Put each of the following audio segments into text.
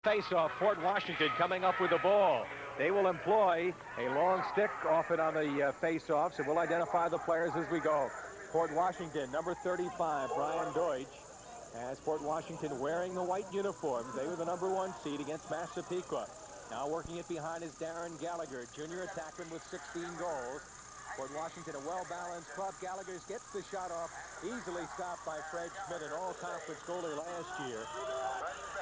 Face-off, Port Washington coming up with the ball. They will employ a long stick often on the face-offs, and we'll identify the players as we go. Port Washington, number 35, Brian Deutsch, has Port Washington wearing the white uniforms. They were the number 1 seed against Massapequa. Now working it behind is Darren Gallagher, junior attackman with 16 goals. Port Washington, a well-balanced club. Gallagher gets the shot off, easily stopped by Fred Schmidt, an all-conference goalie last year.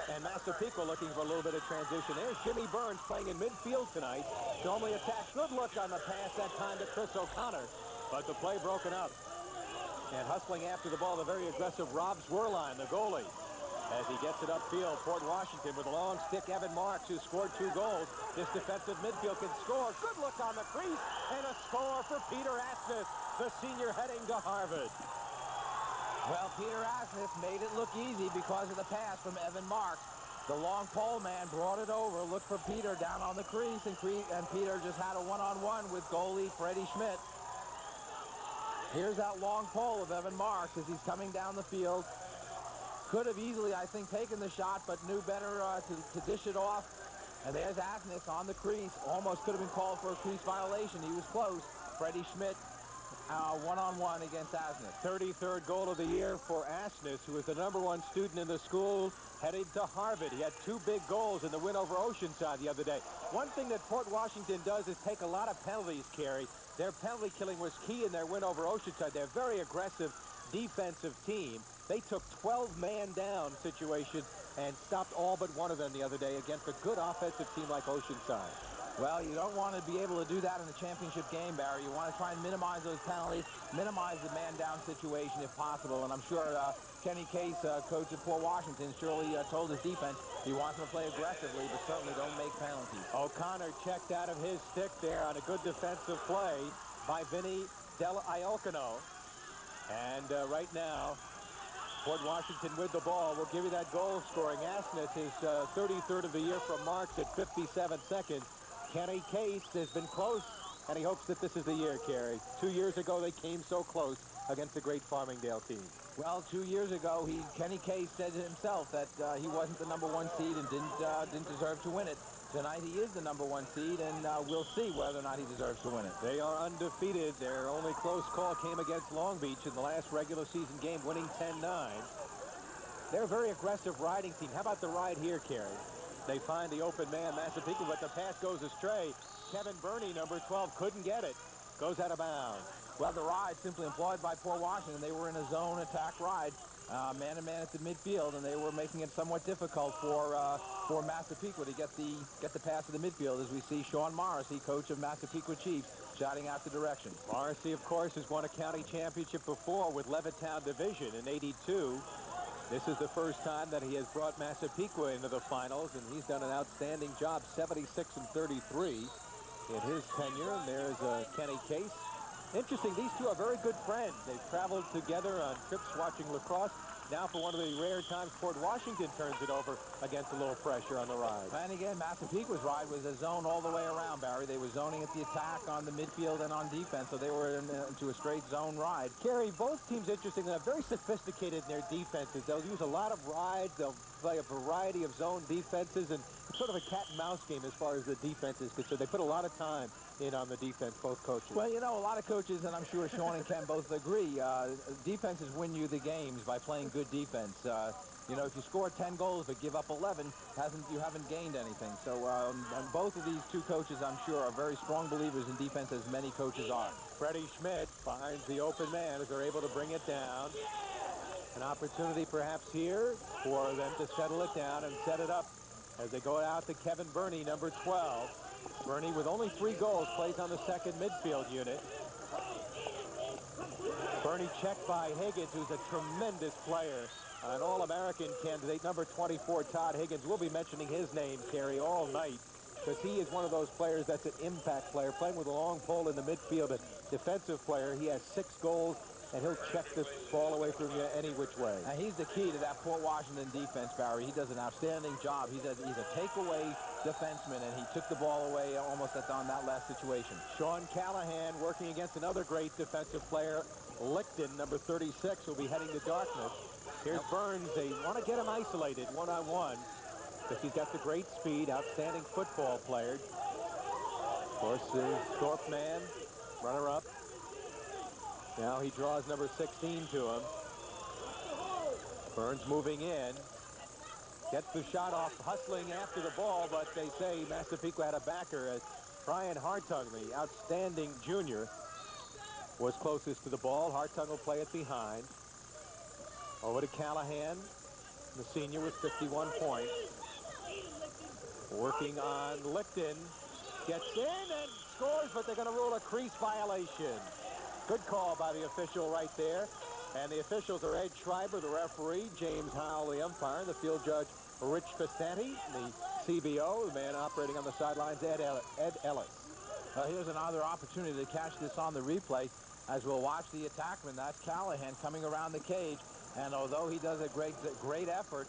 And Massapequa looking for a little bit of transition. There's Jimmy Burns playing in midfield tonight. Normally attacks. Good look on the pass that time to Chris O'Connor. But the play broken up. And hustling after the ball, the very aggressive Rob Swerline, the goalie. As he gets it upfield, Port Washington with a long stick, Evan Marks, who scored 2 goals. This defensive midfield can score. Good look on the crease. And a score for Peter Asness, the senior heading to Harvard. Well, Peter Asness made it look easy because of the pass from Evan Marks. The long pole man brought it over, looked for Peter down on the crease, and Peter just had a one-on-one with goalie Freddie Schmidt. Here's that long pole of Evan Marks as he's coming down the field. Could have easily, I think, taken the shot, but knew better to dish it off. And there's Asness on the crease. Almost could have been called for a crease violation. He was close. Freddie Schmidt one-on-one against Asness. 33rd goal of the year for Asness, who is the number 1 student in the school, headed to Harvard. He had 2 big goals in the win over Oceanside the other day. One thing that Port Washington does is take a lot of penalties, Kerry. Their penalty killing was key in their win over Oceanside. They're a very aggressive defensive team. They took 12-man down situation and stopped all but one of them the other day against a good offensive team like Oceanside. Well, you don't want to be able to do that in a championship game, Barry. You want to try and minimize those penalties, minimize the man-down situation if possible. And I'm sure Kenny Case, coach of Port Washington, surely told his defense he wants them to play aggressively, but certainly don't make penalties. O'Connor checked out of his stick there on a good defensive play by Vinny Del Iocano. And right now, Port Washington with the ball will give you that goal scoring. Asness is 33rd of the year from Marks at 57 seconds. Kenny Case has been close, and he hopes that this is the year, Kerry. 2 years ago, they came so close against the great Farmingdale team. Well, 2 years ago, Kenny Case said to himself that he wasn't the number 1 seed and didn't deserve to win it. Tonight, he is the number 1 seed, and we'll see whether or not he deserves to win it. They are undefeated. Their only close call came against Long Beach in the last regular season game, winning 10-9. They're a very aggressive riding team. How about the ride here, Kerry? They find the open man, Massapequa, but the pass goes astray. Kevin Burney, number 12, couldn't get it. Goes out of bounds. Well, the ride simply employed by Port Washington. They were in a zone attack ride, man-to-man at the midfield, and they were making it somewhat difficult for Massapequa to get the pass to the midfield, as we see Sean Morrissey, coach of Massapequa Chiefs, shouting out the direction. Morrissey, of course, has won a county championship before with Levittown Division in '82. This is the first time that he has brought Massapequa into the finals, and he's done an outstanding job, 76-33 in his tenure. And there's Kenny Case. Interesting, these two are very good friends. They've traveled together on trips watching lacrosse. Now for one of the rare times Port Washington turns it over against a little pressure on the ride. And again, Massapequa's ride was a zone all the way around, Barry. They were zoning at the attack on the midfield and on defense, so they were into a straight zone ride. Kerry, both teams, interesting, they're very sophisticated in their defenses. They'll use a lot of rides. They'll play a variety of zone defenses, and it's sort of a cat-and-mouse game as far as the defense is concerned. They put a lot of time in on the defense, both coaches. Well, you know, a lot of coaches, and I'm sure Sean and Ken both agree, defenses win you the games by playing good defense. You know, if you score 10 goals but give up 11, you haven't gained anything. So and both of these two coaches, I'm sure, are very strong believers in defense, as many coaches are. Freddie Schmidt finds the open man as they're able to bring it down. An opportunity perhaps here for them to settle it down and set it up as they go out to Kevin Burney, number 12. Burney, with only 3 goals, plays on the second midfield unit. Burney checked by Higgins, who's a tremendous player. An All-American candidate, number 24, Todd Higgins. We'll be mentioning his name, Kerry, all night, because he is one of those players that's an impact player, playing with a long pole in the midfield, a defensive player. He has 6 goals, and he'll check this ball away from you any which way. And he's the key to that Port Washington defense, Barry. He does an outstanding job. He's a takeaway defenseman, and he took the ball away almost on that last situation. Sean Callahan working against another great defensive player, Licton, number 36, will be heading to Dartmouth. Here's Burns. They want to get him isolated one-on-one. because he's got the great speed, outstanding football player. Of course, Thorpe man, runner-up. Now he draws number 16 to him. Burns moving in. Gets the shot off, hustling after the ball, but they say Massapequa had a backer. As Brian Hartung, the outstanding junior, was closest to the ball. Hartung will play it behind. Over to Callahan, the senior with 51 points. Working on Licton. Gets in and scores, but they're going to rule a crease violation. Good call by the official right there. And the officials are Ed Schreiber, the referee, James Howell, the umpire, the field judge, Rich Costanti, the CBO, the man operating on the sidelines, Ed Ellis. Here's another opportunity to catch this on the replay as we'll watch the attackman. That's Callahan coming around the cage. And although he does a great effort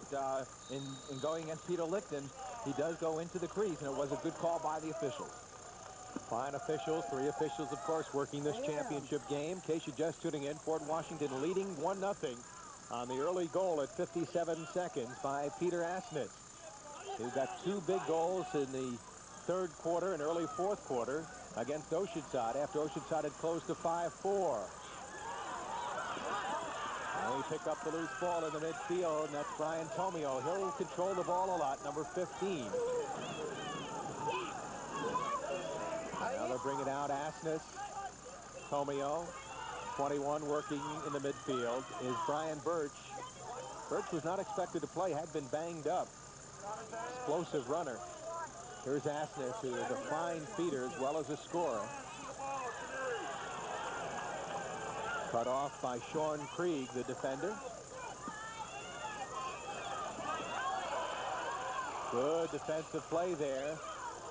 in going against Peter Licton, he does go into the crease, and it was a good call by the officials. Fine officials, 3 officials, of course, working this championship game. In case you're just tuning in, Fort Washington leading 1-0 on the early goal at 57 seconds by Peter Asness. He's got 2 big goals in the third quarter and early fourth quarter against Oceanside after Oceanside had closed to 5-4. Now he picked up the loose ball in the midfield, and that's Brian Tomeo. He'll control the ball a lot, number 15. Now they'll bring it out. Asness, Tomeo, 21 working in the midfield is Brian Birch. Birch was not expected to play, had been banged up. Explosive runner. Here's Asness, who is a fine feeder as well as a scorer. Cut off by Sean Krieg, the defender. Good defensive play there,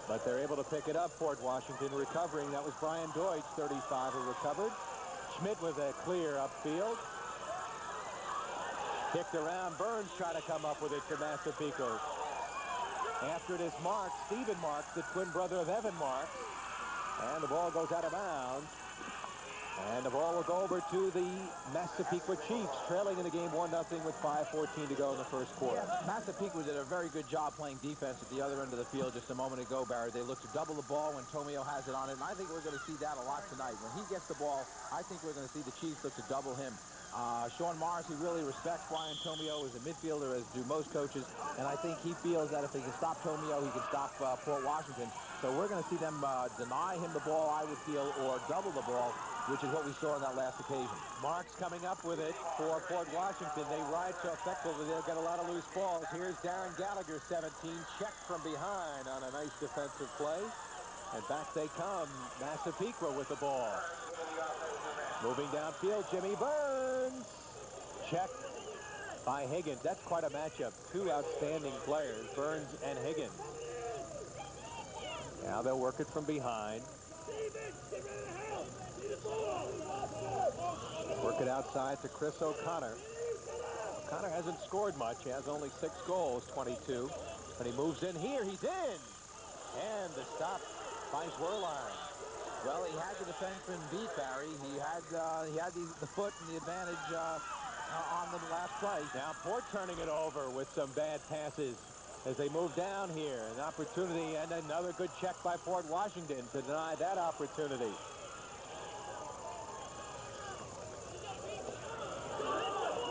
but they're able to pick it up. Fort Washington recovering. That was Brian Deutsch, 35, who recovered. Schmidt with a clear upfield. Kicked around. Burns trying to come up with it for Massapequa. After it is Marks, Stephen Marks, the twin brother of Evan Marks. And the ball goes out of bounds. And the ball will go over to the Massapequa Chiefs, trailing in the game 1-0 with 5:14 to go in the first quarter. Massapequa did a very good job playing defense at the other end of the field just a moment ago, Barry. They look to double the ball when Tomeo has it on it, and I think we're going to see that a lot tonight. When he gets the ball, I think we're going to see the Chiefs look to double him. Sean Morrissey really respects Brian Tomeo as a midfielder, as do most coaches, and I think he feels that if he can stop Tomeo, he can stop Fort Washington. So we're going to see them deny him the ball, I would feel, or double the ball, which is what we saw on that last occasion. Marks coming up with it for Fort Washington. They ride so effectively, they'll get a lot of loose balls. Here's Darren Gallagher, 17, checked from behind on a nice defensive play. And back they come, Massapequa with the ball. Moving downfield, Jimmy Burns. Checked by Higgins. That's quite a matchup. 2 outstanding players, Burns and Higgins. Now they'll work it from behind. Work it outside to Chris O'Connor. O'Connor hasn't scored much. He has only 6 goals, 22. But he moves in here. He's in. And the stop by Zwerline. Well, he had the defenseman beat, Barry. He had the foot and the advantage on the last play. Now Port turning it over with some bad passes as they move down here. An opportunity and another good check by Fort Washington to deny that opportunity.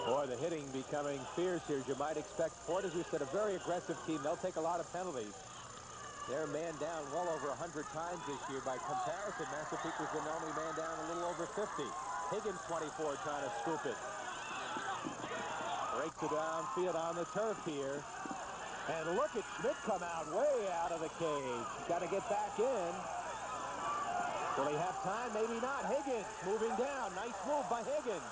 Boy, the hitting becoming fierce here, as you might expect. Fort, as we said, a very aggressive team. They'll take a lot of penalties. They're man down well over 100 times this year. By comparison, Massapequa's been only man down a little over 50. Higgins, 24, trying to scoop it. Breaks it downfield on the turf here. And look at Schmidt come out way out of the cage. Got to get back in. Will he have time? Maybe not. Higgins moving down. Nice move by Higgins.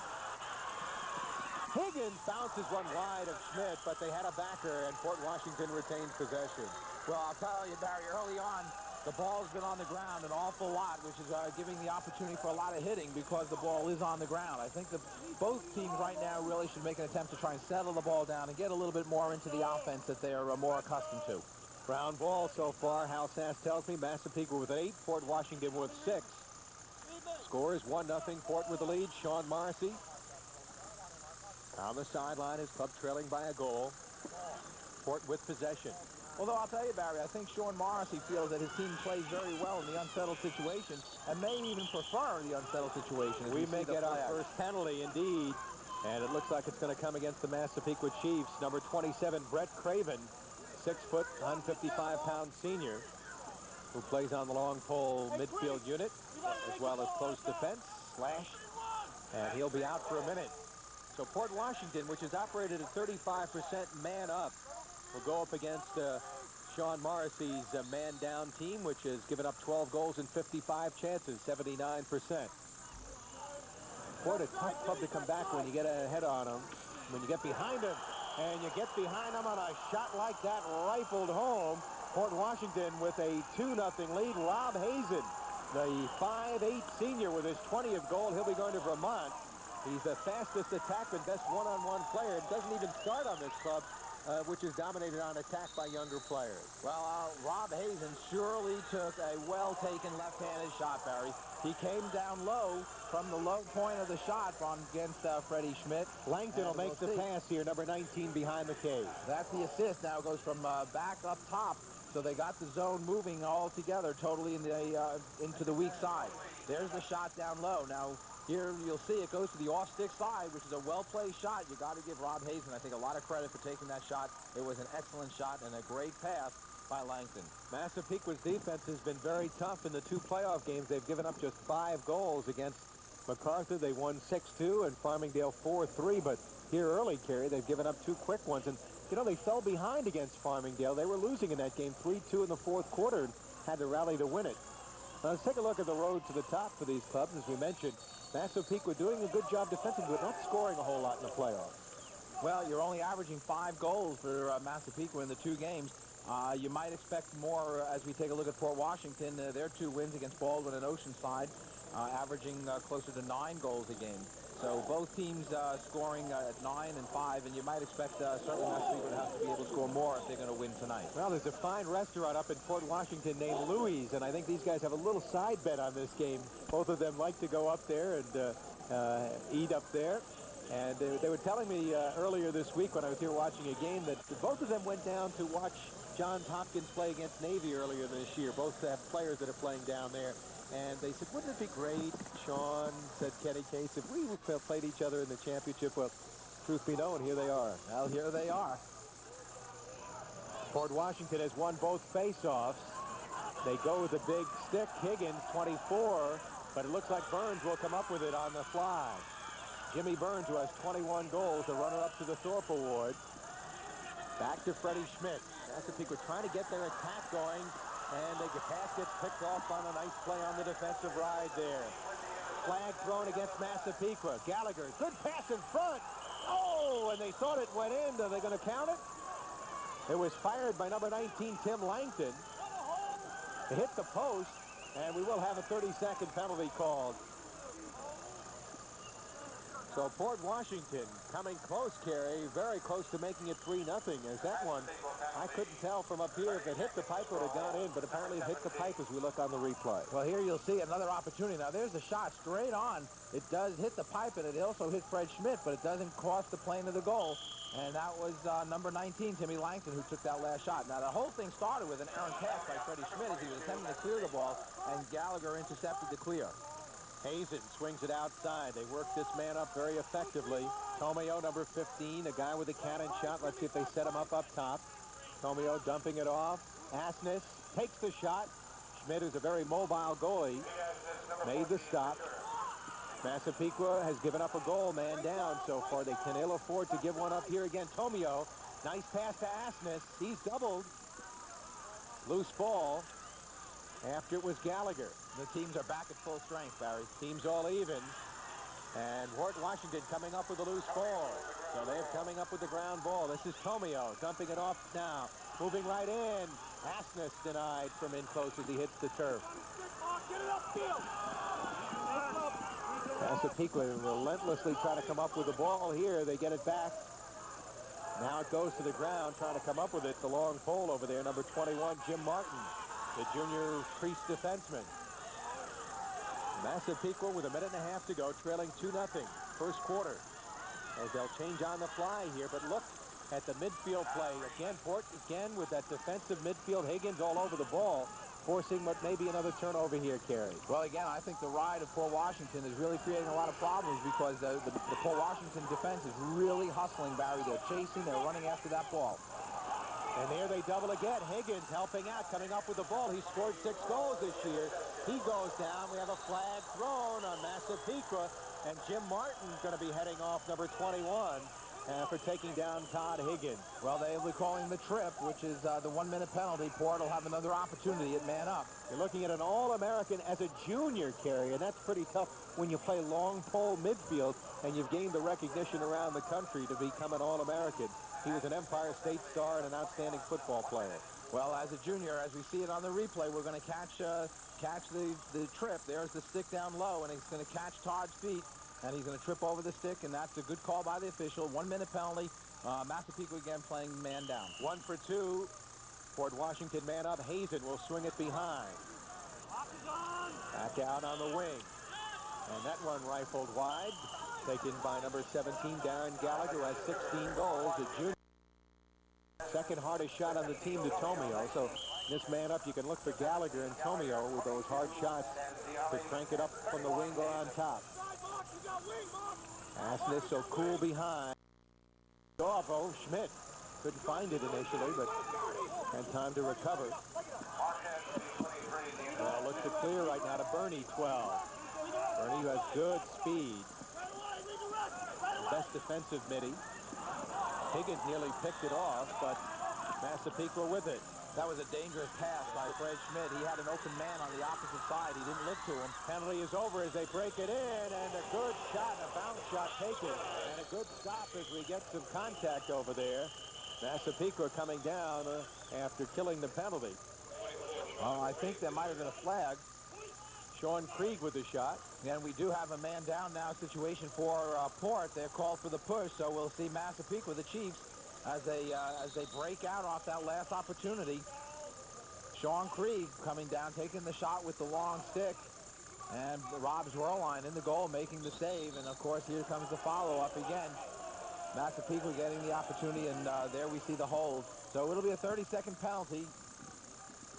Higgins bounces one wide of Schmidt, but they had a backer, and Fort Washington retains possession. Well, I'll tell you, Barry, early on, the ball's been on the ground an awful lot, which is giving the opportunity for a lot of hitting because the ball is on the ground. I think both teams right now really should make an attempt to try and settle the ball down and get a little bit more into the offense that they are more accustomed to. Ground ball so far. Hal Sass tells me Massapequa with 8, Fort Washington with 6. Score is 1-0. Fort with the lead. Sean Morrissey on the sideline. His club trailing by a goal. Fort with possession. Although I'll tell you, Barry, I think Sean Morrissey feels that his team plays very well in the unsettled situation and may even prefer the unsettled situation. We may get our first penalty, indeed. And it looks like it's going to come against the Massapequa Chiefs. Number 27, Brett Craven, 6 foot, 155-pound senior, who plays on the long pole midfield unit, as well as close defense, slash, and he'll be out for a minute. So Port Washington, which is operated at 35% man up, will go up against Sean Morrissey's man-down team, which has given up 12 goals and 55 chances, 79%. Port a tough club to come back when you get ahead on them, when you get behind them, and you get behind them on a shot like that rifled home. Port Washington with a 2-0 lead. Rob Hazen, the 5'8" senior with his 20th goal. He'll be going to Vermont. He's the fastest attackman, best one-on-one player. Doesn't even start on this club, which is dominated on attack by younger players. Well, Rob Hazen surely took a well-taken left-handed shot, Barry. He came down low from the low point of the shot against Freddie Schmidt. Langton will make the pass here, number 19 behind the cage. That's the assist. Now it goes from back up top. So they got the zone moving all together totally into the weak side. There's the shot down low. Now, here you'll see it goes to the off-stick side, which is a well-played shot. You got to give Rob Hazen, I think, a lot of credit for taking that shot. It was an excellent shot and a great pass by Langton. Massapequa's defense has been very tough in the 2 playoff games. They've given up just 5 goals against MacArthur. They won 6-2 and Farmingdale 4-3. But here early, Kerry, they've given up 2 quick ones. And, you know, they fell behind against Farmingdale. They were losing in that game 3-2 in the 4th quarter and had to rally to win it. Now, let's take a look at the road to the top for these clubs. As we mentioned, Massapequa doing a good job defensively, but not scoring a whole lot in the playoffs. Well, you're only averaging 5 goals for Massapequa in the 2 games. You might expect more as we take a look at Port Washington. Their 2 wins against Baldwin and Oceanside, averaging closer to 9 goals a game. So both teams scoring at 9 and 5, and you might expect certainly Massapequa to have to be able to score more if they're going to win tonight. Well, there's a fine restaurant up in Port Washington named Louis, and I think these guys have a little side bet on this game. Both of them like to go up there and eat up there. And they were telling me earlier this week when I was here watching a game that both of them went down to watch Johns Hopkins play against Navy earlier this year. Both have players that are playing down there. And they said, wouldn't it be great, Sean, said Kenny Case, if we played each other in the championship? Well, truth be known, here they are. Well, here they are. Port Washington has won both face-offs. They go with a big stick. Higgins, 24, but it looks like Burns will come up with it on the fly. Jimmy Burns, who has 21 goals, the runner-up to the Thorpe Award. Back to Freddie Schmidt. Massapequa trying to get their attack going. And the pass gets picked off on a nice play on the defensive ride there. Flag thrown against Massapequa. Gallagher, good pass in front. Oh, and they thought it went in. Are they going to count it? It was fired by number 19, Tim Langton. It hit the post, and we will have a 30-second penalty called. So Port Washington coming close, Kerry, very close to making it 3-0. As that one, I couldn't tell from up here if it hit the pipe or it had gone in, but apparently it hit the pipe as we look on the replay. Well, here you'll see another opportunity. Now, there's a shot straight on. It does hit the pipe, and it also hit Fred Schmidt, but it doesn't cross the plane of the goal. And that was number 19, Timmy Langton, who took that last shot. Now, the whole thing started with an errant pass by Freddie Schmidt as he was attempting to clear the ball, and Gallagher intercepted the clear. Hazen swings it outside. They work this man up very effectively. Tomeo, number 15, a guy with a cannon shot. Let's see if they set him up top. Tomeo dumping it off. Asness takes the shot. Schmidt is a very mobile goalie. Made the stop. Massapequa has given up a goal, man down so far. They can ill afford to give one up here again. Tomeo, nice pass to Asness. He's doubled. Loose ball. After it was Gallagher. The teams are back at full strength, Barry. Teams all even. And Port Washington coming up with a loose ball. So they're coming up with the ground ball. This is Tomeo dumping it off now. Moving right in. Asness denied from in close as he hits the turf. Massapequa relentlessly trying to come up with the ball here. They get it back. Now it goes to the ground, trying to come up with it. The long pole over there, number 21, Jim Martin, the junior Priest defenseman. Massapequa with a minute and a half to go, trailing 2-0, first quarter. As they'll change on the fly here, but look, at the midfield play. Again, Port, with that defensive midfield. Higgins all over the ball, forcing what may be another turnover here, Kerry. Well, again, I think the ride of Port Washington is really creating a lot of problems because the Port Washington defense is really hustling, Barry. They're chasing, they're running after that ball. And there they double again. Higgins helping out, coming up with the ball. He scored 6 goals this year. He goes down. We have a flag thrown on Massapequa. And Jim Martin going to be heading off, number 21, for taking down Todd Higgins. Well, they will be calling the trip, which is the 1-minute penalty. Port will have another opportunity at man up. You're looking at an All-American as a junior, Kerry, and that's pretty tough when you play long pole midfield and you've gained the recognition around the country to become an All-American. He was an Empire State star and an outstanding football player. Well, as a junior, as we see it on the replay, we're going to catch the trip. There's the stick down low, and he's going to catch Todd's feet, and he's going to trip over the stick, and that's a good call by the official. 1-minute penalty. Massapequa again playing man down. 1 for 2. Port Washington man up. Hazen will swing it behind. Back out on the wing. And that one rifled wide. Taken by number 17, Darren Gallagher, who has 16 goals. The junior. Second hardest shot on the team to Tomeo. So this man up, you can look for Gallagher and Tomeo with those hard shots to crank it up from the wing or on top. Asness so cool behind. Oh, Schmidt couldn't find it initially, but had time to recover. Well, looks to clear right now to Bernie, 12. Bernie, who has good speed. Best defensive midi. Higgins nearly picked it off, but Massapequa with it. That was a dangerous pass by Fred Schmidt. He had an open man on the opposite side. He didn't look to him. Penalty is over as they break it in, and a good shot, a bounce shot taken, and a good stop as we get some contact over there. Massapequa coming down after killing the penalty. I think there might have been a flag. Sean Krieg with the shot. And we do have a man down now situation for Port. They're called for the push, so we'll see Massapequa, the Chiefs, as they break out off that last opportunity. Sean Krieg coming down, taking the shot with the long stick. And Rob Zwerlein in the goal, making the save. And, of course, here comes the follow-up again. Massapequa getting the opportunity, and there we see the hold. So it'll be a 30-second penalty.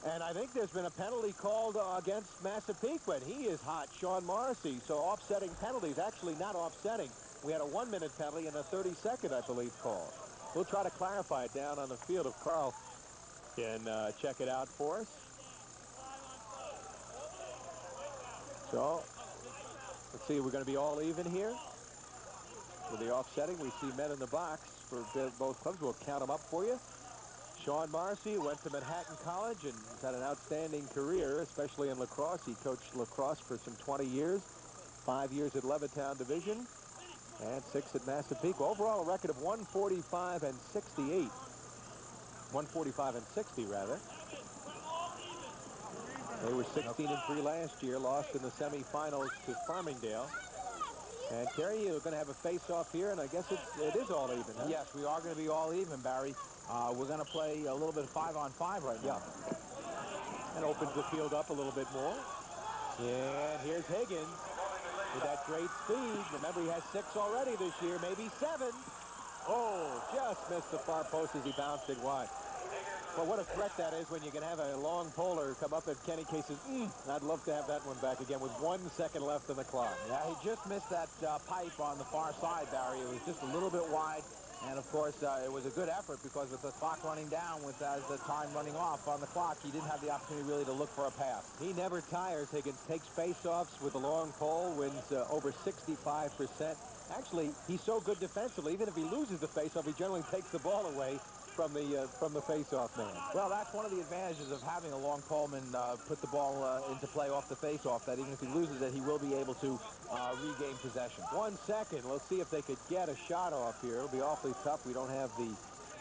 And I think there's been a penalty called against Massapequa, and he is hot, Sean Morrissey. So offsetting penalties, actually not offsetting. We had a 1-minute penalty and a 30-second, I believe, call. We'll try to clarify it down on the field if Carl can check it out for us. So, let's see, we're going to be all even here. With the offsetting, we see men in the box for both clubs. We'll count them up for you. Sean Morrissey went to Manhattan College and has had an outstanding career, especially in lacrosse. He coached lacrosse for some 20 years, 5 years at Levittown Division, and 6 at Massapequa. Overall, a record of 145 and 68. 145 and 60, rather. They were 16-3 last year, lost in the semifinals to Farmingdale. And Kerry, you're going to have a face-off here, and I guess it is all even, huh? Yes, we are going to be all even, Barry. We're going to play a little bit of 5-on-5 right now. Yeah. And opens the field up a little bit more. And here's Higgins with that great speed. Remember, he has 6 already this year, maybe 7. Oh, just missed the far post as he bounced it wide. Well, what a threat that is when you can have a long polar come up at Kenny Case says, I'd love to have that one back again with 1 second left in the clock. Yeah, he just missed that pipe on the far side, Barry. It was just a little bit wide. And, of course, it was a good effort because with the clock running down, as the time running off on the clock, he didn't have the opportunity really to look for a pass. He never tires. Higgins takes face-offs with a long pole, wins over 65%. Actually, he's so good defensively, even if he loses the face-off, he generally takes the ball away from the face-off man. Well, that's one of the advantages of having a long poleman put the ball into play off the face-off, that even if he loses it, he will be able to regain possession. 1 second. Let's see if they could get a shot off here. It'll be awfully tough. We don't have the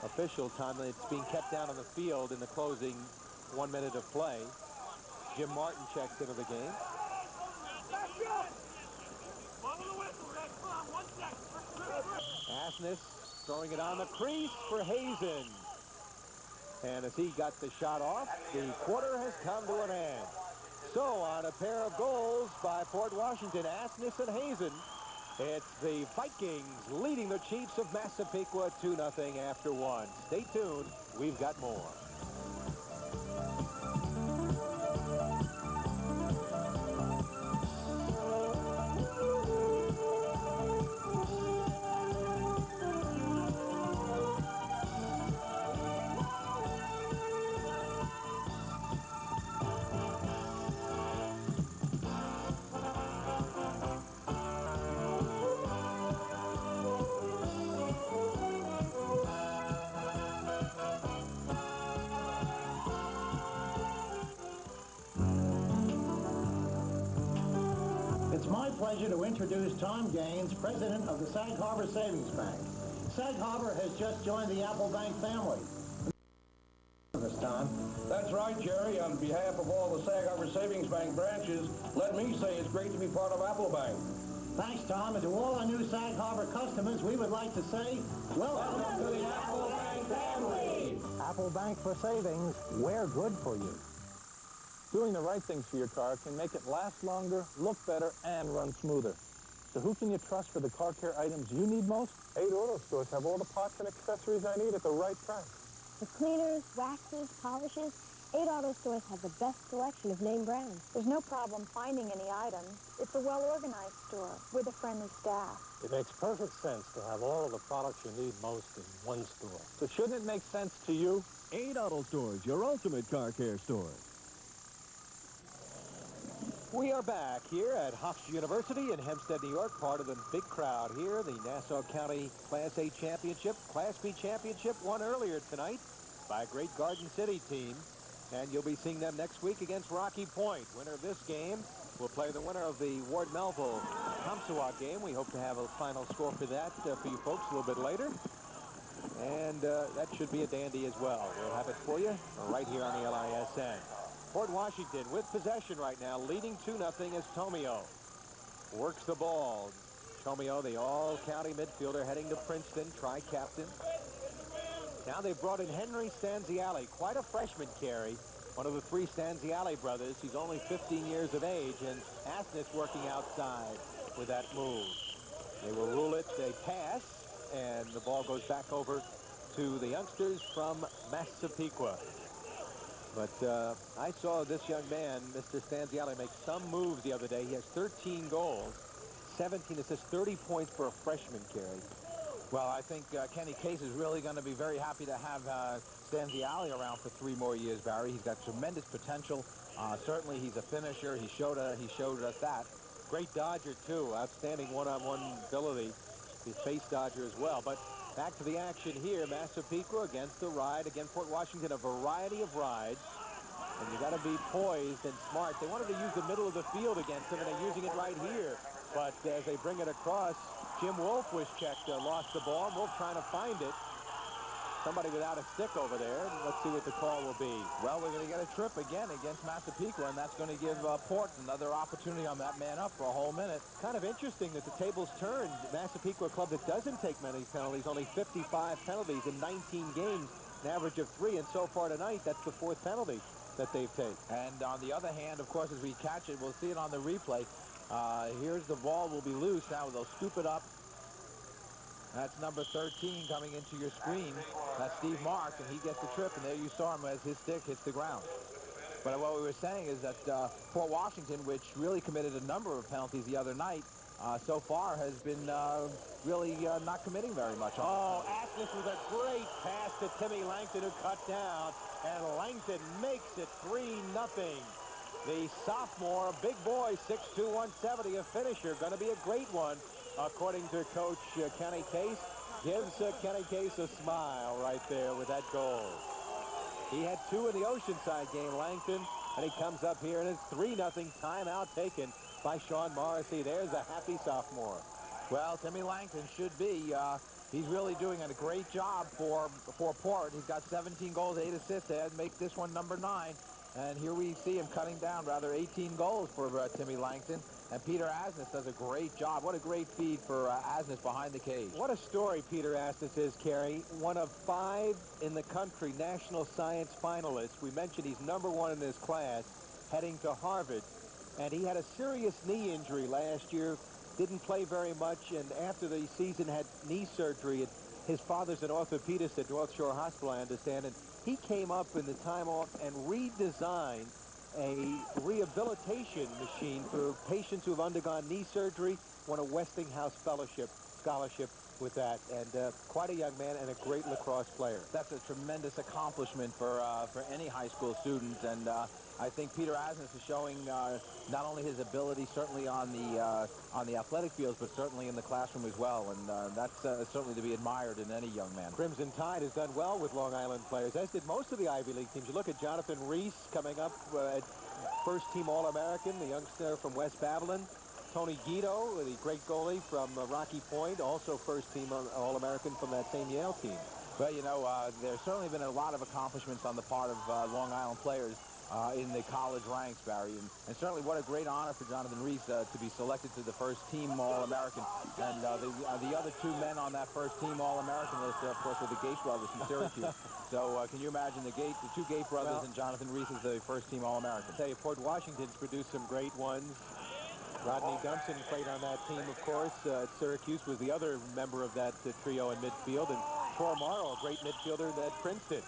official time. It's being kept down on the field in the closing 1 minute of play. Jim Martin checks into the game. Asness throwing it on the crease for Hazen. And as he got the shot off, the quarter has come to an end. So on a pair of goals by Port Washington, Asness and Hazen, It's the Vikings leading the Chiefs of Massapequa 2-0 after 1. Stay tuned. We've got more. It's my pleasure to introduce Tom Gaines, president of the Sag Harbor Savings Bank. Sag Harbor has just joined the Apple Bank family. Tom. That's right, Jerry. On behalf of all the Sag Harbor Savings Bank branches, let me say it's great to be part of Apple Bank. Thanks, Tom. And to all our new Sag Harbor customers, we would like to say, welcome to the Apple Bank family. Apple Bank for savings. We're good for you. Doing the right things for your car can make it last longer, look better, and run smoother. So who can you trust for the car care items you need most? 8 auto stores have all the parts and accessories I need at the right price. For cleaners, waxes, polishes, 8 Auto Stores have the best selection of name brands. There's no problem finding any items. It's a well-organized store with a friendly staff. It makes perfect sense to have all of the products you need most in one store. So shouldn't it make sense to you? 8 Auto Stores, your ultimate car care store. We are back here at Hofstra University in Hempstead, New York, part of the big crowd here, the Nassau County Class A Championship. Class B Championship won earlier tonight by a great Garden City team, and you'll be seeing them next week against Rocky Point. Winner of this game will play the winner of the Ward Melville Comstock game. We hope to have a final score for that for you folks a little bit later, and that should be a dandy as well. We'll have it for you right here on the LISN. Port Washington with possession right now, leading 2-0 as Tomeo works the ball. Tomeo, the all-county midfielder, heading to Princeton, tri-captain. Now they've brought in Henry Stanziali, quite a freshman carry, one of the 3 Stanziali brothers. He's only 15 years of age, and Asness working outside with that move. They will rule it a pass, and the ball goes back over to the youngsters from Massapequa. But I saw this young man, Mr. Stanziali, make some moves the other day. He has 13 goals, 17 assists, 30 points for a freshman carry. Well, I think Kenny Case is really going to be very happy to have Stanziali around for 3 more years, Barry. He's got tremendous potential. Certainly, he's a finisher. He showed us that. Great dodger, too. Outstanding one-on-one ability. He's face dodger as well. But back to the action here. Massapequa against the ride. Again, Port Washington, a variety of rides. And you got to be poised and smart. They wanted to use the middle of the field against them, and they're using it right here. But as they bring it across, Jim Wolf was checked, lost the ball. Wolf trying to find it. Somebody without a stick over there. Let's see what the call will be. Well, we're going to get a trip again against Massapequa, and that's going to give Port another opportunity on that man up for a whole minute. Kind of interesting that the tables turned. Massapequa, a club that doesn't take many penalties, only 55 penalties in 19 games, an average of 3, and so far tonight, that's the 4th penalty that they've taken. And on the other hand, of course, as we catch it, we'll see it on the replay. Here's the ball will be loose. Now they'll scoop it up. That's number 13 coming into your screen. That's Steve Mark, and he gets the trip, and there you saw him as his stick hits the ground. But what we were saying is that Port Washington, which really committed a number of penalties the other night, so far has been really not committing very much. Oh, Asness with a great pass to Timmy Langton, who cut down, and Langton makes it 3-0. The sophomore, big boy, 6'2", 170, a finisher, going to be a great one, according to Coach Kenny Case. Gives Kenny Case a smile right there with that goal. He had 2 in the Oceanside game, Langton, and he comes up here, and it's 3-0 timeout taken by Sean Morrissey. There's a happy sophomore. Well, Timmy Langton should be. He's really doing a great job for Port. He's got 17 goals, 8 assists. They had to make this one number 9. And here we see him cutting down, 18 goals for Timmy Langton. And Peter Asness does a great job. What a great feed for Asness behind the cage. What a story Peter Asness is, Kerry. One of 5 in the country National Science finalists. We mentioned he's number 1 in his class, heading to Harvard. And he had a serious knee injury last year, didn't play very much, and after the season had knee surgery. His father's an orthopedist at North Shore Hospital, I understand, and he came up in the time off and redesigned a rehabilitation machine for patients who have undergone knee surgery, won a Westinghouse Fellowship scholarship with that, and quite a young man and a great lacrosse player. That's a tremendous accomplishment for any high school student, and I think Peter Asmus is showing not only his ability certainly on the athletic fields, but certainly in the classroom as well, and that's certainly to be admired in any young man. Crimson Tide has done well with Long Island players, as did most of the Ivy League teams. You look at Jonathan Reese coming up at first-team All-American, the youngster from West Babylon. Tony Guido, the great goalie from Rocky Point, also first-team All-American from that same Yale team. Well, you know, there's certainly been a lot of accomplishments on the part of Long Island players in the college ranks, Barry, and certainly what a great honor for Jonathan Reese to be selected to the first-team All-American. And the other two men on that first-team All-American list, of course, were the Gate brothers from Syracuse. So can you imagine the two Gate brothers and Jonathan Reese as the first-team All-American? I tell you, Port Washington's produced some great ones. Rodney Dumpson played on that team, of course. Syracuse was the other member of that trio in midfield. And Troy Morrow, a great midfielder at Princeton.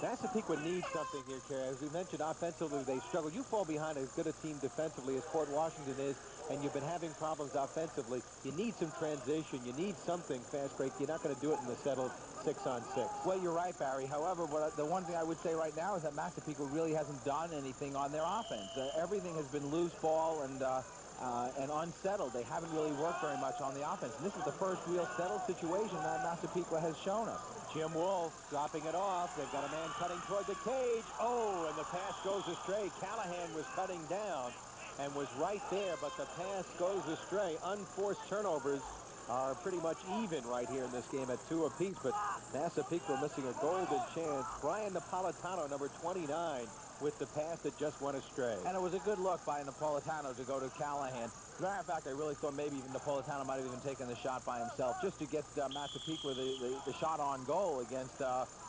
Massapequa needs something here, Kerry. As we mentioned, offensively, they struggle. You fall behind as good a team defensively as Port Washington is, and you've been having problems offensively. You need some transition. You need something fast break. You're not going to do it in the settled 6-on-6. Well, you're right, Barry. However, the one thing I would say right now is that Massapequa really hasn't done anything on their offense. Everything has been loose ball and unsettled. They haven't really worked very much on the offense. And this is the first real settled situation that Massapequa has shown us. Jim Wolf dropping it off. They've got a man cutting toward the cage. Oh, and the pass goes astray. Callahan was cutting down and was right there, but the pass goes astray. Unforced turnovers are pretty much even right here in this game at 2 apiece, but Massapequa missing a golden chance. Brian Napolitano, number 29, with the pass that just went astray. And it was a good look by Napolitano to go to Callahan. As a matter of fact, I really thought maybe even Napolitano might have even taken the shot by himself just to get Massapequa the shot on goal against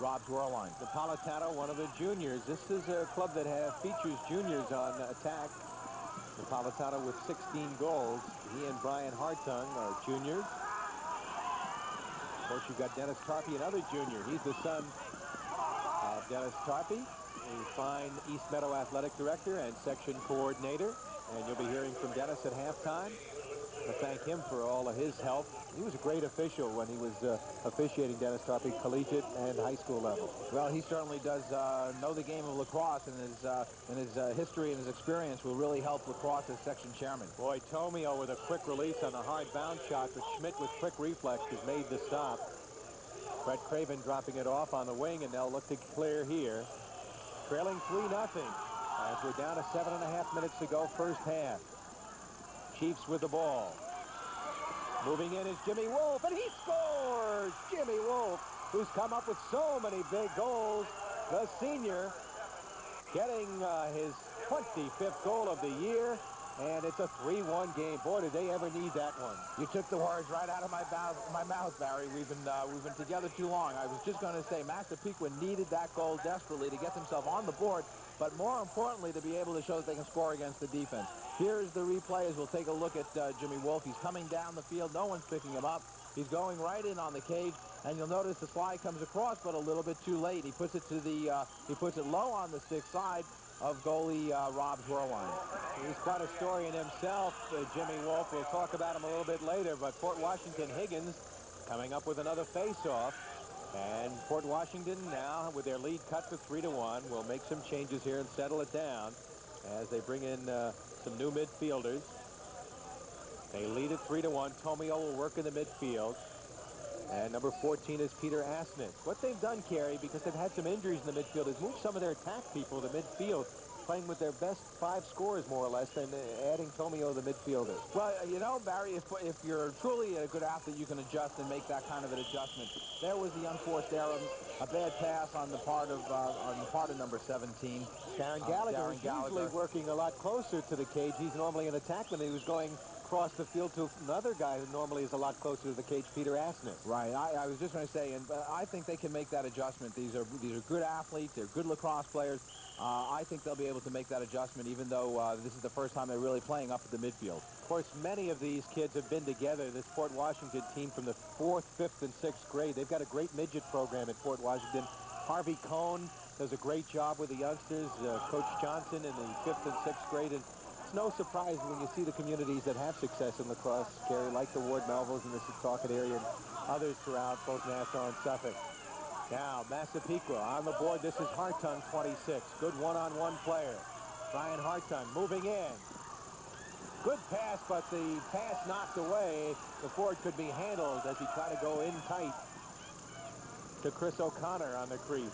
Rob's Whirlline. Napolitano, one of the juniors. This is a club that features juniors on attack. Napolitano with 16 goals. He and Brian Hartung are juniors. Of course, you've got Dennis Tarpey, another junior. He's the son of Dennis Tarpey, a fine East Meadow athletic director and section coordinator. And you'll be hearing from Dennis at halftime. I thank him for all of his help. He was a great official when he was officiating, Dennis Tarpey, collegiate and high school level. Well, he certainly does know the game of lacrosse, and his history and his experience will really help lacrosse as section chairman. Boy, Tomio with a quick release on the hard bounce shot, but Schmidt with quick reflex has made the stop. Brett Craven dropping it off on the wing, and they'll look to clear here. Trailing 3-0 as we're down to 7.5 minutes to go, first half. Chiefs with the ball. Moving in is Jimmy Wolf, and he scores! Jimmy Wolf, who's come up with so many big goals. The senior getting his 25th goal of the year, and it's a 3-1 game. Boy, did they ever need that one. You took the words right out of my mouth, Barry. We've been together too long. I was just going to say Massapequa needed that goal desperately to get themselves on the board, but more importantly, to be able to show that they can score against the defense. Here's the replay as we'll take a look at Jimmy Wolf. He's coming down the field. No one's picking him up. He's going right in on the cage, and you'll notice the slide comes across, but a little bit too late. He puts it to he puts it low on the stick side of goalie Rob's Whirlline. He's quite a story in himself, Jimmy Wolf. We'll talk about him a little bit later, but Port Washington Higgins coming up with another face-off. And Port Washington now, with their lead cut to 3-1, will make some changes here and settle it down as they bring in some new midfielders. They lead at 3-1. Tomio will work in the midfield. And number 14 is Peter Asnett. What they've done, Kerry, because they've had some injuries in the midfield, is move some of their attack people to midfield, playing with their best 5 scorers, more or less, and adding Tomio the midfielder. Well, you know, Barry, if you're truly a good athlete, you can adjust and make that kind of an adjustment. There was the unforced error, a bad pass on the part of number 17. Darren Gallagher is usually working a lot closer to the cage. He's normally an attackman. He was going across the field to another guy who normally is a lot closer to the cage, Peter Asness. Right. I was just going to say, and I think they can make that adjustment. These are good athletes. They're good lacrosse players. I think they'll be able to make that adjustment, even though this is the first time they're really playing up at the midfield. Of course, many of these kids have been together. This Port Washington team from the 4th, 5th, and 6th grade. They've got a great midget program at Port Washington. Harvey Cohn does a great job with the youngsters. Coach Johnson in the 5th and 6th grade. And it's no surprise when you see the communities that have success in lacrosse, Gary, like the Ward Melvilles in the Setauket area and others throughout both Nassau and Suffolk. Now, Massapequa on the board. This is Hartung, 26. Good one-on-one player. Brian Hartung moving in. Good pass, but the pass knocked away. The forward could be handled as he tried to go in tight to Chris O'Connor on the crease.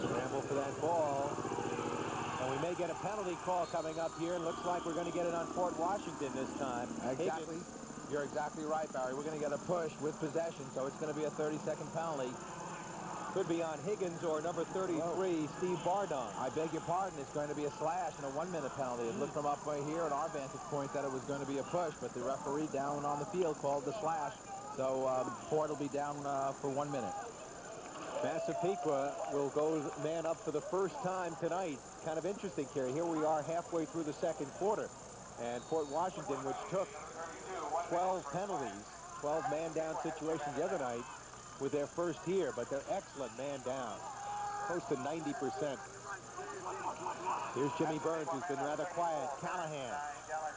Scramble for that ball. And we may get a penalty call coming up here. Looks like we're going to get it on Port Washington this time. Exactly. You're exactly right, Barry. We're going to get a push with possession, so it's going to be a 30-second penalty. Could be on Higgins or number 33, Steve Bardon. I beg your pardon. It's going to be a slash and a 1-minute penalty. It looked from up right here at our vantage point that it was going to be a push, but the referee down on the field called the slash. So Port will be down for 1 minute. Massapequa will go man up for the first time tonight. Kind of interesting, Kerry. Here we are halfway through the second quarter. And Port Washington, which took 12 penalties, 12 man-down situations the other night, with their first here, but they're excellent man down, close to 90%. Here's Jimmy Burns, who's been rather quiet. Callahan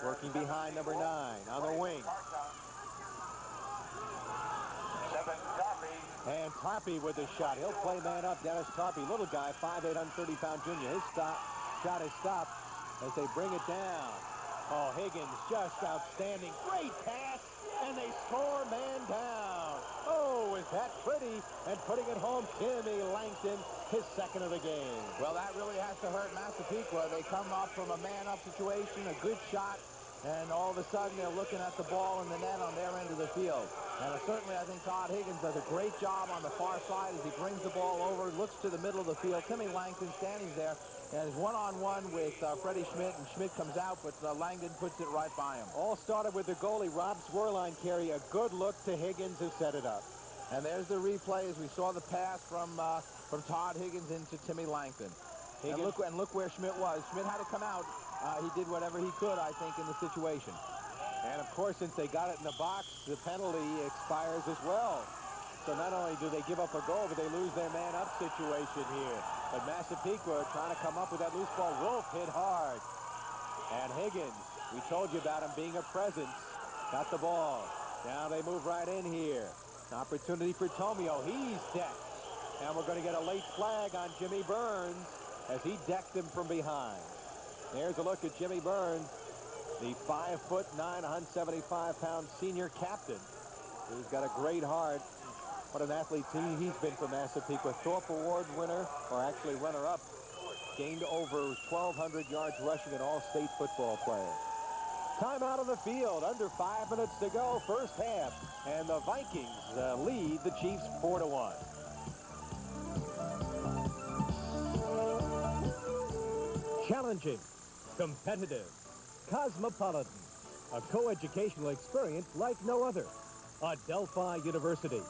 working behind number 9 on the wing. And Tarpey with the shot. He'll play man up. Dennis Tarpey, little guy, 5'8", 130-pound junior. His shot is stopped as they bring it down. Oh, Higgins just outstanding. Great pass, and they score man down. Oh, is that pretty? And putting it home, Timmy Langton, his second of the game. Well, that really has to hurt Massapequa. They come up from a man-up situation, a good shot, and all of a sudden they're looking at the ball in the net on their end of the field. And certainly I think Todd Higgins does a great job on the far side as he brings the ball over, looks to the middle of the field. Timmy Langton standing there and is one-on-one with Freddie Schmidt, and Schmidt comes out, but Langton puts it right by him. All started with the goalie, Rob Swerline, Carey. A good look to Higgins, who set it up. And there's the replay as we saw the pass from Todd Higgins into Timmy Langton. And look where Schmidt was. Schmidt had to come out. He did whatever he could, I think, in the situation. And, of course, since they got it in the box, the penalty expires as well. So not only do they give up a goal, but they lose their man-up situation here. But Massapequa trying to come up with that loose ball. Wolf hit hard. And Higgins, we told you about him being a presence, got the ball. Now they move right in here. An opportunity for Tomio. He's decked. And we're going to get a late flag on Jimmy Burns as he decked him from behind. There's a look at Jimmy Burns, the 5'9", 175-pound senior captain, who's got a great heart. What an athlete he's been for Massapequa. Thorpe Award winner, or actually runner-up, gained over 1,200 yards rushing, an all-state football player. Time out of the field, under 5 minutes to go, first half, and the Vikings lead the Chiefs 4-1. Challenging, competitive, cosmopolitan, a co-educational experience like no other. Adelphi University.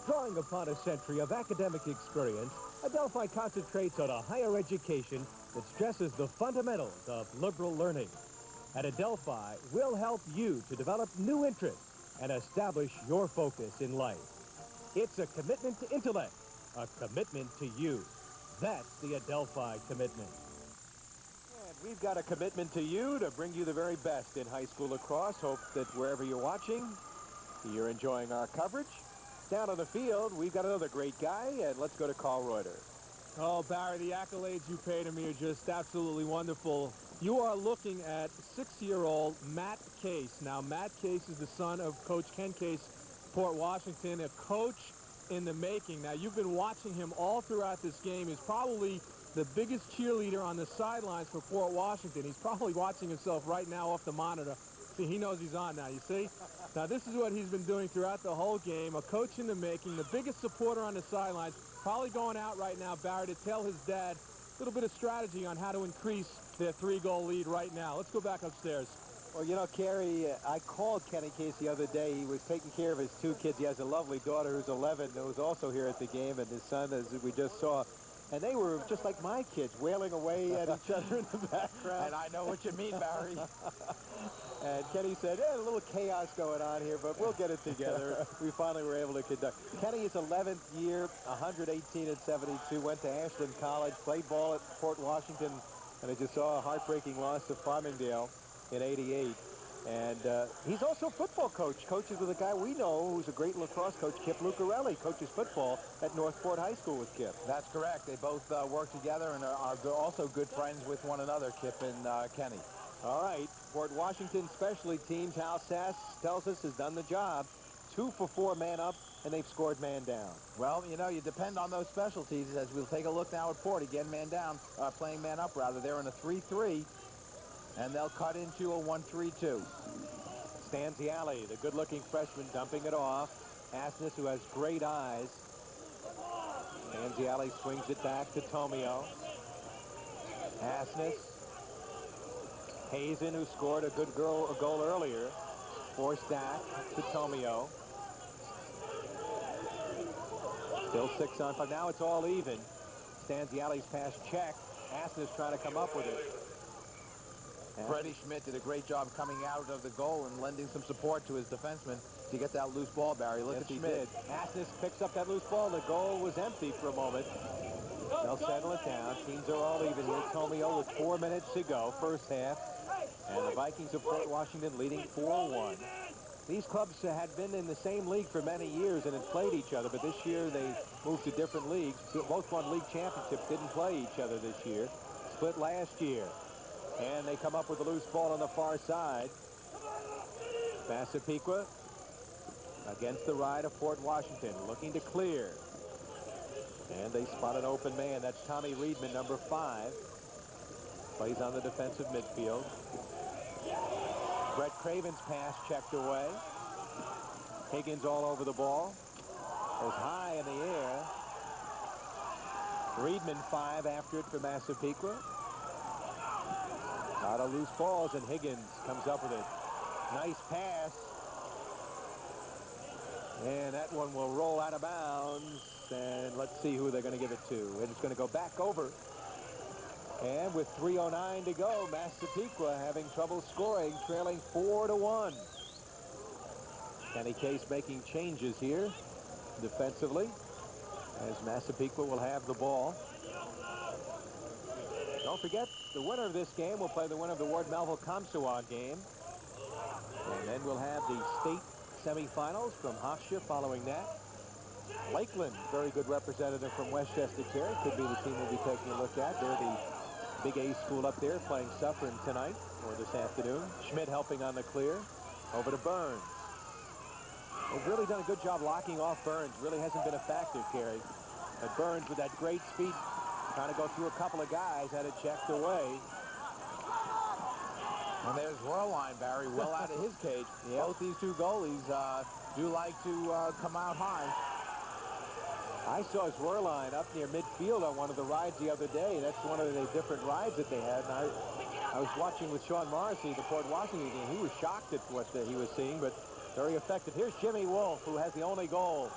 Drawing upon a century of academic experience, Adelphi concentrates on a higher education that stresses the fundamentals of liberal learning. At Adelphi, we'll help you to develop new interests and establish your focus in life. It's a commitment to intellect, a commitment to you. That's the Adelphi commitment. And we've got a commitment to you to bring you the very best in high school lacrosse. Hope that wherever you're watching, you're enjoying our coverage. Down on the field, we've got another great guy, and let's go to Carl Reuter. Oh, Barry, the accolades you pay to me are just absolutely wonderful. You are looking at 6-year-old Matt Case. Now, Matt Case is the son of Coach Ken Case, Port Washington, a coach in the making. Now, you've been watching him all throughout this game. He's probably the biggest cheerleader on the sidelines for Port Washington. He's probably watching himself right now off the monitor. See, he knows he's on now, you see? Now, this is what he's been doing throughout the whole game, a coach in the making, the biggest supporter on the sidelines, probably going out right now, Barry, to tell his dad little bit of strategy on how to increase their 3-goal lead right now. Let's go back upstairs. Well, you know, Kerry, I called Kenny Case the other day. He was taking care of his 2 kids. He has a lovely daughter who's 11 who was also here at the game, and his son, as we just saw. And they were just like my kids, wailing away at each other in the background. And I know what you mean, Barry. And Kenny said, a little chaos going on here, but we'll get it together. We finally were able to conduct. Kenny is 11th year, 118 and 72, went to Ashland College, played ball at Port Washington, and I just saw a heartbreaking loss to Farmingdale in '88. And he's also a football coach. Coaches with a guy we know who's a great lacrosse coach, Kip Lucarelli, coaches football at Northport High School with Kip. That's correct. They both work together and are also good friends with one another, Kip and Kenny. All right, Port Washington specialty teams, Hal Sass tells us, has done the job. 2 for 4 man up, and they've scored man down. Well, you know, you depend on those specialties. As we'll take a look now at Port, again, man down, playing man up, rather. They're in a 3-3, and they'll cut into a 1-3-2. Stanziali, the good-looking freshman, dumping it off. Asness, who has great eyes. Stanziali swings it back to Tomio. Asness. Hazen, who scored a good goal earlier. Forced back to Tomio. Still 6 on 5. Now it's all even. Stanziali's pass checked. Asness trying to come up with it. Freddie Schmidt did a great job coming out of the goal and lending some support to his defenseman to get that loose ball, Barry. Look at Schmidt. Asness picks up that loose ball. The goal was empty for a moment. They'll settle it down. Teams are all even here. Tomio with 4 minutes to go, first half. And the Vikings of Port Washington leading 4-1. These clubs had been in the same league for many years and had played each other, but this year they moved to different leagues. Both won league championships, didn't play each other this year. Split last year. And they come up with a loose ball on the far side. Massapequa against the right of Port Washington, looking to clear. And they spot an open man. That's Tommy Reedman, number 5. Plays on the defensive midfield. Brett Craven's pass checked away. Higgins all over the ball. Goes high in the air. Reedman 5 after it for Massapequa. Out of loose balls, and Higgins comes up with it. Nice pass. And that one will roll out of bounds. And let's see who they're going to give it to. And it's going to go back over. And with 3:09 to go, Massapequa having trouble scoring, trailing 4-1. Kenny Case making changes here defensively as Massapequa will have the ball. Don't forget, the winner of this game will play the winner of the Ward Melville Comstois game. And then we'll have the state semifinals from Hofstra following that. Lakeland, very good representative from Westchester Terry, could be the team we'll be taking a look at. They're the Big A school up there playing Suffern tonight or this afternoon. Schmidt helping on the clear. Over to Burns. They've really done a good job locking off Burns. Really hasn't been a factor, Kerry. But Burns with that great speed, trying to go through a couple of guys, had it checked away. And there's Werlein, Barry, well out of his cage. Yep. Both these 2 goalies do like to come out high. I saw Werlein up near midfield on one of the rides the other day. That's one of the different rides that they had. And I was watching with Sean Morrissey, the Port Washington game. He was shocked at what he was seeing, but very effective. Here's Jimmy Wolf, who has the only goal.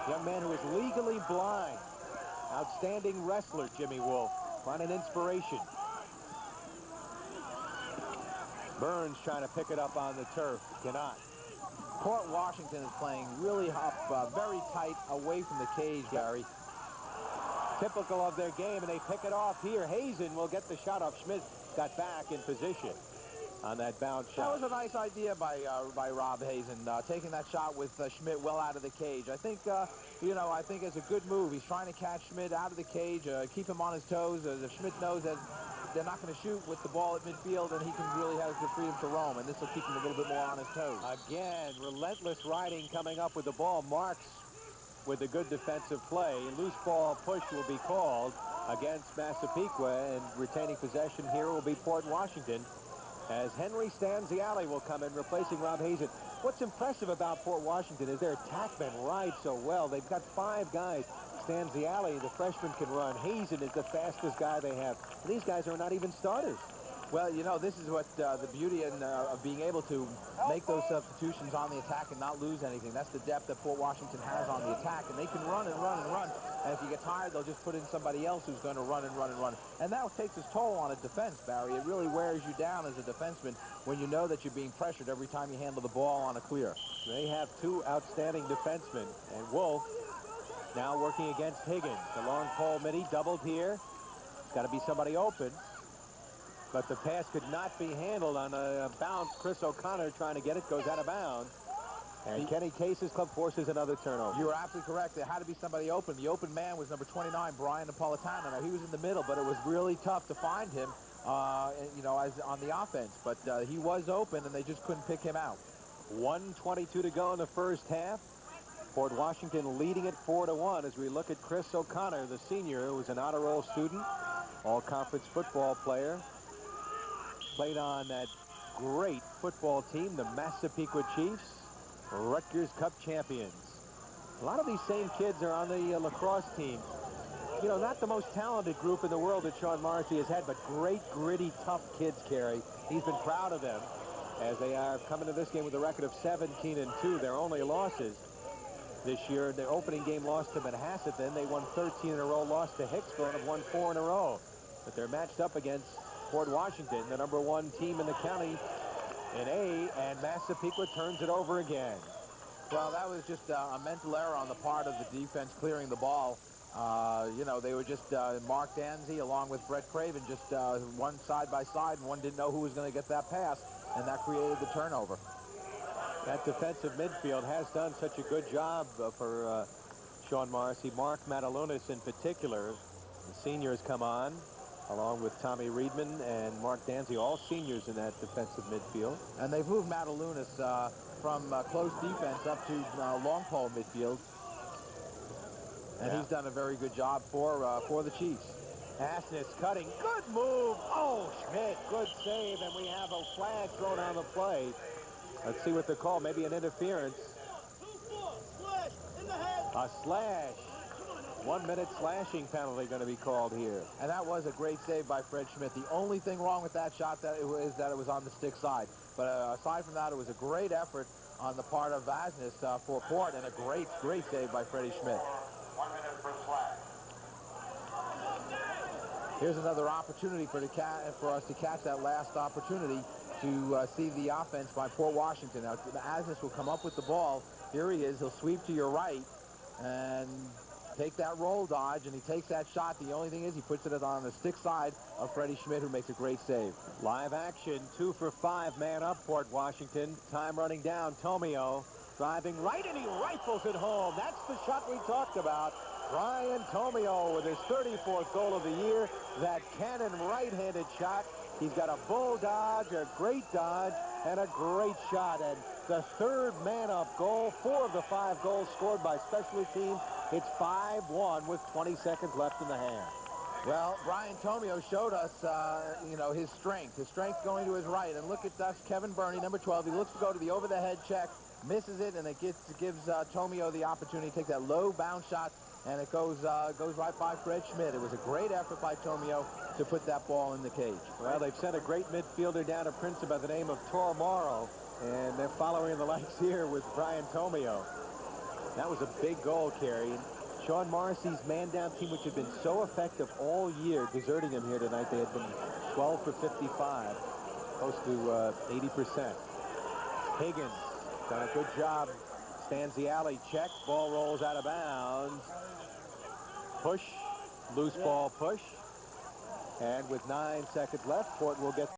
Young man who is legally blind. Outstanding wrestler, Jimmy Wolf. Find an inspiration. Burns trying to pick it up on the turf. Cannot. Port Washington is playing really up, very tight away from the cage, Barry. Typical of their game, and they pick it off here. Hazen will get the shot off. Schmidt got back in position on that bounce shot. That was a nice idea by Rob Hazen, taking that shot with Schmidt well out of the cage. I think, you know, I think it's a good move. He's trying to catch Schmidt out of the cage, keep him on his toes. Schmidt knows that they're not going to shoot with the ball at midfield, and he can really have the freedom to roam, and this will keep him a little bit more on his toes. Again, relentless riding coming up with the ball. Marks with a good defensive play. Loose ball push will be called against Massapequa, and retaining possession here will be Port Washington as Henry Stanziali will come in, replacing Rob Hazen. What's impressive about Port Washington is their attackmen ride so well. They've got 5 guys, Stanziali, the freshman, can run. Hazen is the fastest guy they have. These guys are not even starters. Well, you know, this is what the beauty of being able to make those substitutions on the attack and not lose anything. That's the depth that Port Washington has on the attack, and they can run and run and run. And if you get tired, they'll just put in somebody else who's going to run and run and run. And that takes its toll on a defense, Barry. It really wears you down as a defenseman when you know that you're being pressured every time you handle the ball on a clear. They have two outstanding defensemen, and Wolf now working against Higgins. The long pole midi doubled here. It's got to be somebody open. But the pass could not be handled on a bounce. Chris O'Connor trying to get it, goes out of bounds. And Kenny Case's club forces another turnover. You were absolutely correct. There had to be somebody open. The open man was number 29, Brian Napolitano. Now, he was in the middle, but it was really tough to find him, you know, as on the offense. But he was open, and they just couldn't pick him out. 1:22 to go in the first half. Port Washington leading it 4-1 as we look at Chris O'Connor, the senior, who was an honor roll student, all-conference football player. Played on that great football team, the Massapequa Chiefs, Rutgers Cup champions. A lot of these same kids are on the lacrosse team. You know, not the most talented group in the world that Sean Morrissey has had, but great, gritty, tough kids, Kerry. He's been proud of them as they are coming to this game with a record of 17-2. Their only losses this year, their opening game lost to Manhasset, then they won 13 in a row, lost to Hicksville, and have won 4 in a row. But they're matched up against Port Washington, the #1 team in the county in A, and Massapequa turns it over again. Well, that was just a mental error on the part of the defense clearing the ball. You know, they were just Mark Danzy along with Brett Craven, just one side by side, and one didn't know who was going to get that pass, and that created the turnover. That defensive midfield has done such a good job for Sean Morrissey. Mark Matalunas in particular, the senior has come on, along with Tommy Reedman and Mark Danzy, all seniors in that defensive midfield. And they've moved Matalunas from close defense up to long pole midfield. And he's done a very good job for the Chiefs. Asness cutting, good move. Oh, Schmidt, good save, and we have a flag thrown on the play. Let's see what they're called, maybe an interference. A slash. 1 minute slashing penalty going to be called here. And that was a great save by Fred Schmidt. The only thing wrong with that shot is that it was on the stick side. But aside from that, it was a great effort on the part of Asness for Port, and a great, great save by Freddie Schmidt. 1 minute for slash. Here's another opportunity for us to catch that last opportunity to see the offense by Port Washington. Now, Asness will come up with the ball. Here he is. He'll sweep to your right and take that roll dodge, and he takes that shot. The only thing is he puts it on the stick side of Freddie Schmidt, who makes a great save. Live action, 2 for 5, man up, Port Washington. Time running down, Tomio driving right, and he rifles it home. That's the shot we talked about. Brian Tomio with his 34th goal of the year. That cannon right-handed shot. He's got a bull dodge, a great dodge, and a great shot. And the third man-up goal, 4 of the 5 goals scored by special teams. It's 5-1 with 20 seconds left in the half. Well, Brian Tomio showed us, you know, his strength. His strength going to his right. And look at that, Kevin Burney, number 12. He looks to go to the over-the-head check, misses it, and it gives Tomio the opportunity to take that low bounce shot, and it goes right by Fred Schmidt. It was a great effort by Tomio to put that ball in the cage. Well, they've sent a great midfielder down to Princeton by the name of Tor Morrow, and they're following the likes here with Brian Tomio. That was a big goal, Kerry. Sean Morrissey's man-down team, which had been so effective all year, deserting him here tonight. They had been 12 for 55, close to 80%. Higgins done a good job. Stanziali check. Ball rolls out of bounds. Push. Loose ball push. And with 9 seconds left, Port will get